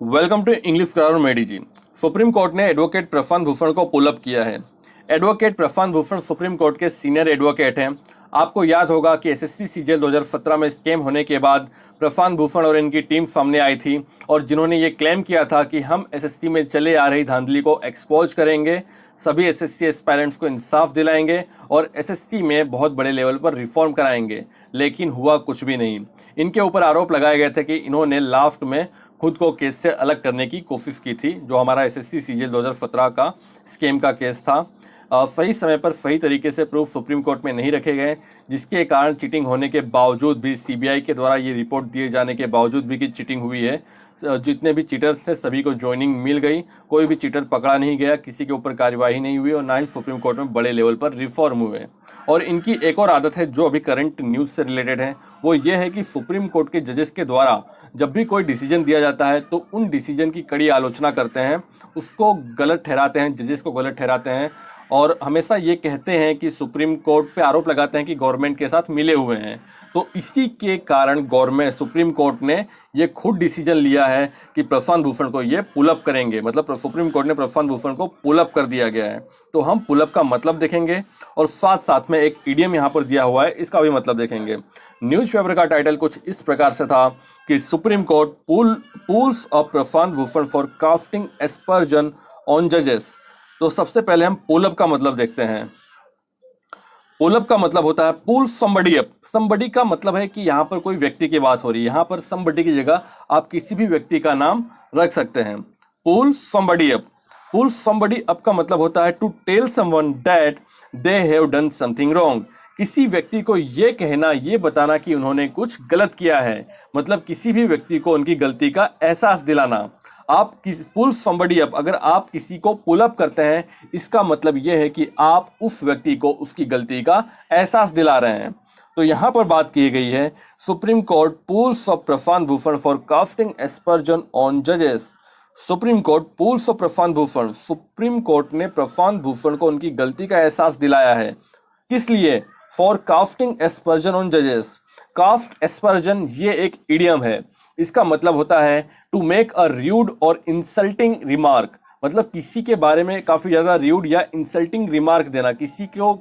Welcome to English grammar मेडी। Supreme Court ने advocate Prashant Bhushan को पुल अप किया है। Advocate Prashant Bhushan Supreme Court के सीनियर एडवोकेट हैं। आपको याद होगा कि एसएससी सीजीएल 2017 में स्कैम होने के बाद प्रशांत भूषण और इनकी टीम सामने आई थी और जिन्होंने ये क्लेम किया था कि हम एसएससी में चले आ रही धांधली को एक्सपोज करेंगे, सभी एसएससी एस्पायरेंट्स को इंसाफ दिलाएंगे और एसएससी में बहुत बड़े लेवल पर रिफॉर्म कराएंगे। लेकिन हुआ कुछ भी नहीं। इनके ऊपर आरोप लगाए गए थे कि इन्होंने लास्ट में खुद को केस से अलग करने की कोशिश की थी, जो हमारा एसएससी सीजीएल 2017 का स्कैम का केस था। सही समय पर सही तरीके से प्रूफ सुप्रीम कोर्ट में नहीं रखे गए, जिसके कारण चीटिंग होने के बावजूद भी सीबीआई के द्वारा ये रिपोर्ट दिए जाने के बावजूद भी कि चीटिंग हुई है, जितने भी चीटर्स थे सभी को ज्वाइनिंग मिल गई, कोई भी चीटर पकड़ा नहीं गया, किसी के ऊपर कार्यवाही नहीं हुई और ना ही सुप्रीम कोर्ट में बड़े लेवल पर रिफॉर्म हुए। और इनकी एक और आदत है जो अभी करंट न्यूज़ से रिलेटेड है, वो ये है कि सुप्रीम कोर्ट के जजेस के द्वारा जब भी कोई डिसीजन दिया जाता है तो उन डिसीजन की कड़ी आलोचना करते हैं, उसको गलत ठहराते हैं, जजेस को गलत ठहराते हैं और हमेशा ये कहते हैं कि सुप्रीम कोर्ट पे आरोप लगाते हैं कि गवर्नमेंट के साथ मिले हुए हैं। तो इसी के कारण गवर्नमेंट सुप्रीम कोर्ट ने ये खुद डिसीजन लिया है कि प्रशांत भूषण को ये पुलअप करेंगे, मतलब सुप्रीम कोर्ट ने प्रशांत भूषण को पुलअप कर दिया गया है। तो हम पुलअप का मतलब देखेंगे और साथ साथ में एक इडियम यहाँ पर दिया हुआ है, इसका भी मतलब देखेंगे। न्यूज़पेपर का टाइटल कुछ इस प्रकार से था कि Supreme Court pulls of Prashant Bhushan for casting aspersion on जजेस। तो सबसे पहले हम पुलअप का मतलब देखते हैं। पुलअप का मतलब होता है पुल समबडी अप। समबडी का मतलब है कि यहाँ पर कोई व्यक्ति की बात हो रही है, यहाँ पर समबडी की जगह आप किसी भी व्यक्ति का नाम रख सकते हैं। Pull somebody up. Pull somebody up का मतलब होता है to tell someone that they have done something wrong. किसी व्यक्ति को ये कहना, ये बताना कि उन्होंने कुछ गलत किया है, मतलब किसी भी व्यक्ति को उनकी गलती का एहसास दिलाना। आप किसी पुल समबडी अप, अगर आप किसी को पुल अप करते हैं, इसका मतलब यह है कि आप उस व्यक्ति को उसकी गलती का एहसास दिला रहे हैं। तो यहाँ पर बात की गई है Supreme Court pulls of Prashant Bhushan for casting aspersion on जजेस। Supreme Court pulls of Prashant Bhushan, Supreme Court ने प्रशांत भूषण को उनकी गलती का एहसास दिलाया है। किस लिए? फॉर कास्टिंग एस्पर्जन ऑन जजेस। कास्ट एस्पर्जन ये एक इडियम है, इसका मतलब होता है टू मेक अ र्यूड और इंसल्टिंग रिमार्क, मतलब किसी के बारे में काफ़ी ज़्यादा र्यूड या इंसल्टिंग रिमार्क देना, किसी को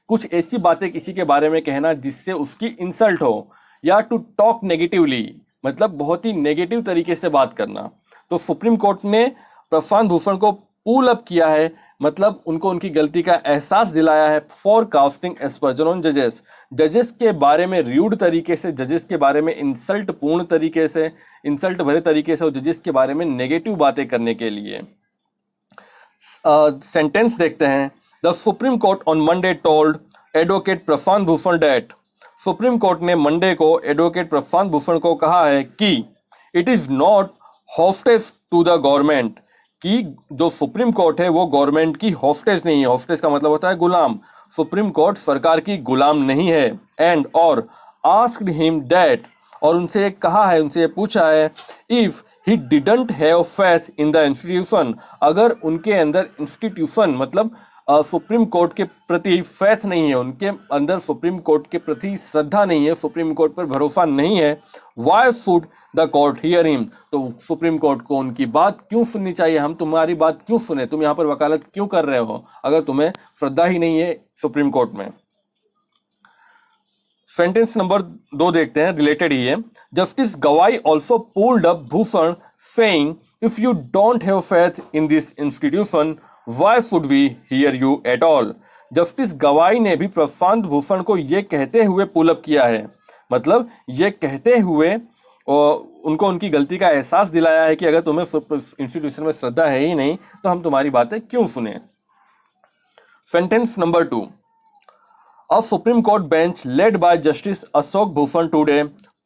कुछ ऐसी बातें किसी के बारे में कहना जिससे उसकी इंसल्ट हो, या टू टॉक नेगेटिवली, मतलब बहुत ही नेगेटिव तरीके से बात करना। तो सुप्रीम कोर्ट ने प्रशांत भूषण को पुल अप किया है, मतलब उनको उनकी गलती का एहसास दिलाया है फॉर कास्टिंग एस्पर्जन ऑन जजेस। जजेस के बारे में र्यूड तरीके से, जजेस के बारे में इंसल्ट पूर्ण तरीके से, इंसल्ट भरे तरीके से और जजेस के बारे में नेगेटिव बातें करने के लिए। सेंटेंस देखते हैं। The Supreme Court on Monday told advocate Prashant Bhushan that. Supreme Court ने मंडे को एडवोकेट प्रशांत भूषण को कहा है कि it is not hostage to the government, कि जो सुप्रीम कोर्ट है वो गवर्नमेंट की हॉस्टेज नहीं है। हॉस्टेज का मतलब होता है गुलाम। सुप्रीम कोर्ट सरकार की गुलाम नहीं है। एंड और आस्क्ड हिम दैट, और उनसे कहा है, उनसे पूछा है, if he didn't have faith in the institution, अगर उनके अंदर इंस्टीट्यूशन मतलब सुप्रीम कोर्ट के प्रति फेथ नहीं है, उनके अंदर सुप्रीम कोर्ट के प्रति श्रद्धा नहीं है, सुप्रीम कोर्ट पर भरोसा नहीं है, why should the court hear him, तो सुप्रीम कोर्ट को उनकी बात क्यों सुननी चाहिए? हम तुम्हारी बात क्यों सुने? तुम यहाँ पर वकालत क्यों कर रहे हो अगर तुम्हें श्रद्धा ही नहीं है सुप्रीम कोर्ट में? सेंटेंस नंबर 2 देखते हैं, रिलेटेड ही है। Justice Gavai also pulled up Bhushan saying if you don't have faith in this institution why should we hear you at all. Justice Gavai ने भी प्रशांत भूषण को ये कहते हुए पुलअप किया है, मतलब ये कहते हुए उनको उनकी गलती का एहसास दिलाया है कि अगर तुम्हें इंस्टीट्यूशन में श्रद्धा है ही नहीं तो हम तुम्हारी बातें क्यों सुने। Sentence number 2। A Supreme Court bench led by Justice Ashok Bhushan today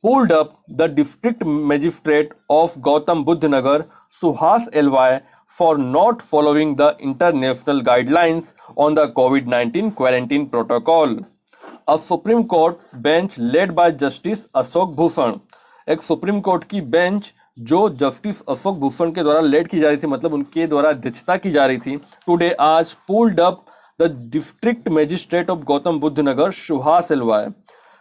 pulled up the district magistrate of Gautam Buddha Nagar, Suhas LY, for not following the international guidelines on the COVID-19 quarantine protocol. A Supreme Court bench led by Justice Ashok Bhushan, एक supreme court की bench जो justice Ashok Bhushan के द्वारा lead की जा रही थी, मतलब उनके द्वारा अध्यक्षता की जा रही थी, टुडे आज pulled up the district magistrate of Gautam Buddh Nagar Suhas LY,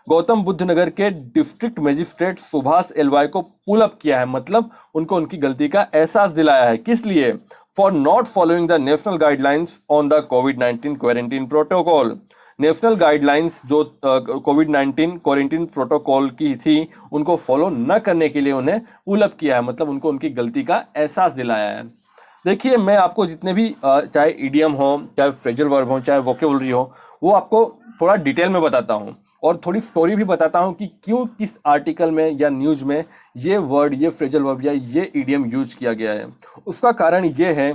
Gautam Buddh Nagar के डिस्ट्रिक्ट मजिस्ट्रेट सुभाष एलवाई को पुल अप किया है, मतलब उनको उनकी गलती का एहसास दिलाया है। किस लिए? For not following the national guidelines on the covid quarantine protocol. National guidelines जो कोविड-19 क्वारंटीन प्रोटोकॉल की थी उनको फॉलो न करने के लिए उन्हें पुल अप किया है, मतलब उनको उनकी गलती का एहसास दिलाया है। देखिए, मैं आपको जितने भी चाहे इडियम हो, चाहे फ्रेजल वर्ब हो, चाहे वोकेबुलरी हो, वो आपको थोड़ा डिटेल में बताता हूँ और थोड़ी स्टोरी भी बताता हूँ कि क्यों किस आर्टिकल में या न्यूज़ में ये वर्ड, ये फ्रेजल वर्ब या ये इडियम यूज किया गया है। उसका कारण ये है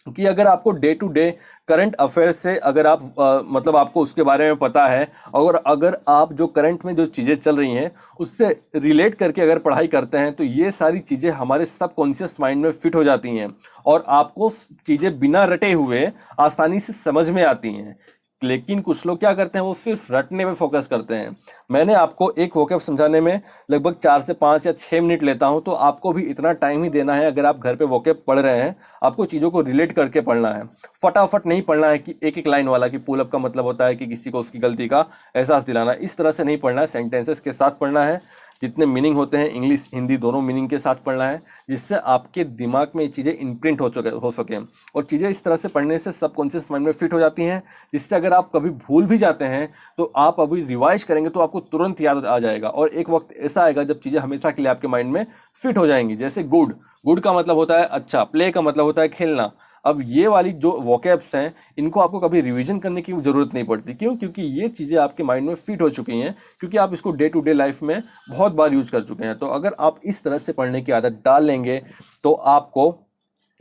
कि अगर आपको day to day current affair से अगर आप मतलब आपको उसके बारे में पता है और अगर आप जो करंट में जो चीज़ें चल रही हैं उससे रिलेट करके अगर पढ़ाई करते हैं तो ये सारी चीज़ें हमारे सबकॉन्शियस माइंड में फिट हो जाती हैं और आपको चीज़ें बिना रटे हुए आसानी से समझ में आती हैं। लेकिन कुछ लोग क्या करते हैं, वो सिर्फ रटने पे फोकस करते हैं। मैंने आपको एक वोकैब समझाने में लगभग 4 से 5 या 6 मिनट लेता हूं, तो आपको भी इतना टाइम ही देना है। अगर आप घर पे वोकैब पढ़ रहे हैं, आपको चीज़ों को रिलेट करके पढ़ना है, फटाफट नहीं पढ़ना है कि एक एक लाइन वाला कि पुल अप का मतलब होता है कि किसी को उसकी गलती का एहसास दिलाना। इस तरह से नहीं पढ़ना है, सेंटेंसेस के साथ पढ़ना है। जितने मीनिंग होते हैं इंग्लिश हिंदी दोनों मीनिंग के साथ पढ़ना है, जिससे आपके दिमाग में ये चीज़ें इम्प्रिंट हो सकें। और चीज़ें इस तरह से पढ़ने से सबकॉन्शियस माइंड में फिट हो जाती हैं, जिससे अगर आप कभी भूल भी जाते हैं तो आप अभी रिवाइज करेंगे तो आपको तुरंत याद आ जाएगा। और एक वक्त ऐसा आएगा जब चीज़ें हमेशा के लिए आपके माइंड में फिट हो जाएंगी। जैसे गुड, गुड का मतलब होता है अच्छा, प्ले का मतलब होता है खेलना। अब ये वाली जो वोकैब्स हैं इनको आपको कभी रिवीजन करने की जरूरत नहीं पड़ती। क्यों? क्योंकि ये चीज़ें आपके माइंड में फिट हो चुकी हैं, क्योंकि आप इसको डे टू डे लाइफ में बहुत बार यूज कर चुके हैं। तो अगर आप इस तरह से पढ़ने की आदत डाल लेंगे तो आपको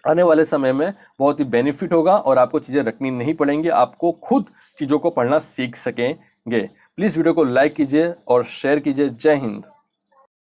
आने वाले समय में बहुत ही बेनिफिट होगा और आपको चीज़ें रखनी नहीं पड़ेंगी, आपको खुद चीज़ों को पढ़ना सीख सकेंगे। प्लीज़ वीडियो को लाइक कीजिए और शेयर कीजिए। जय हिंद।